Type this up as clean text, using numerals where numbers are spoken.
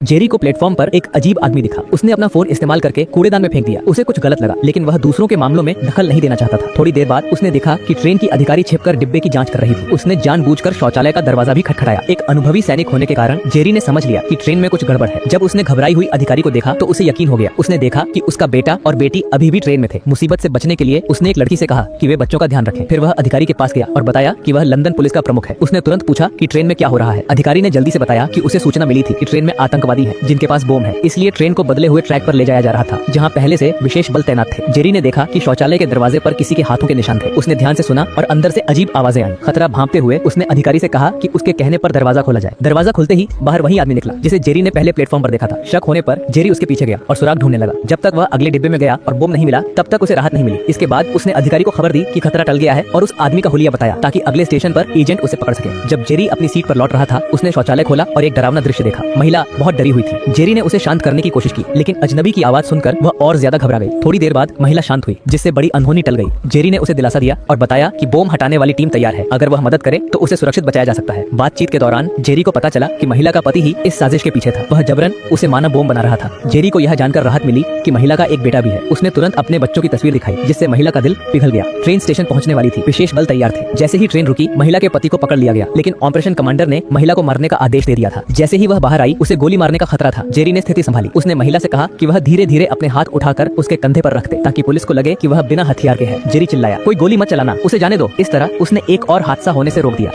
Jerry को platform पर एक अजीब आदमी दिखा। उसने अपना फोन इस्तेमाल करके कूड़ेदान में फेंक दिया। उसे कुछ गलत लगा, लेकिन वह दूसरों के मामलों में दखल नहीं देना चाहता था। थोड़ी देर बाद उसने देखा कि ट्रेन की अधिकारी छिपकर डिब्बे की जांच कर रही थी। उसने जानबूझकर शौचालय का दरवाजा भी खटखटाया। एक अनुभवी सैनिक होने के कारण जेरी ने समझ लिया कि ट्रेन में कुछ गड़बड़ है। जब उसने घबराई हुई अधिकारी को देखा तो उसे यकीन हो गया। उसने देखा कि उसका बेटा और बेटी अभी भी ट्रेन में थे। मुसीबत से बचने के लिए उसने एक लड़की से कहा कि वे बच्चों का ध्यान रखें। फिर वह अधिकारी के पास गया और बताया कि वह लंदन पुलिस का प्रमुख है। उसने तुरंत पूछा कि ट्रेन में क्या हो रहा है। अधिकारी ने जल्दी से बताया कि उसे सूचना मिली थी कि ट्रेन में आतंकवादी हैं जिनके पास बम है, इसलिए ट्रेन को बदले हुए ट्रैक पर ले जाया जा रहा था जहां पहले से विशेष बल तैनात थे। जेरी ने देखा कि शौचालय के दरवाजे पर किसी के हाथों के निशान थे। उसने ध्यान से सुना और अंदर से अजीब आवाजें आई। खतरा भांपते हुए उसने अधिकारी से कहा कि उसके कहने पर दरवाजा खोला जाए। दरवाजा खुलते ही बाहर वही आदमी निकला जिसे जेरी ने पहले प्लेटफॉर्म पर देखा था। शक होने पर जेरी उसके पीछे गया और सुराग ढूंढने लगा। जब तक वह अगले डिब्बे में गया और बम नहीं मिला तब तक उसे राहत नहीं मिली। इसके बाद उसने अधिकारी को खबर दी कि खतरा टल गया है और उस आदमी का हुलिया बताया ताकि अगले स्टेशन पर एजेंट उसे पकड़ सके। जब जेरी अपनी सीट पर लौट रहा था उसने शौचालय खोला और एक डरावना दृश्य देखा। महिला बहुत डरी हुई थी। जेरी ने उसे शांत करने की कोशिश की, लेकिन अजनबी की आवाज सुनकर वह और ज्यादा घबरा गई। थोड़ी देर बाद महिला शांत हुई, जिससे बड़ी अनहोनी टल गई। जेरी ने उसे दिलासा दिया और बताया कि बम हटाने वाली टीम तैयार है। अगर वह मदद करे तो उसे सुरक्षित बचाया जा सकता है। बातचीत के दौरान जेरी को पता चला कि महिला का पति ही इस साजिश के पीछे था। वह जबरन उसे मानव बम बना रहा था। जेरी को यह जानकर राहत मिली कि महिला का एक बेटा भी है। उसने तुरंत अपने बच्चों की तस्वीर दिखाई, जिससे महिला का दिल पिघल गया। ट्रेन स्टेशन पहुंचने वाली थी। विशेष बल तैयार थे। जैसे ही ट्रेन रुकी महिला के पति को पकड़ लिया गया, लेकिन ऑपरेशन कमांडर ने महिला को मारने का आदेश दे दिया था। जैसे ही वह बाहर आई उसे गोली मारने का खतरा था। जेरी ने स्थिति संभाली। उसने महिला से कहा कि वह धीरे धीरे अपने हाथ उठाकर उसके कंधे पर रख दे ताकि पुलिस को लगे कि वह बिना हथियार के है। जेरी चिल्लाया, कोई गोली मत चलाना, उसे जाने दो। इस तरह उसने एक और हादसा होने से रोक दिया।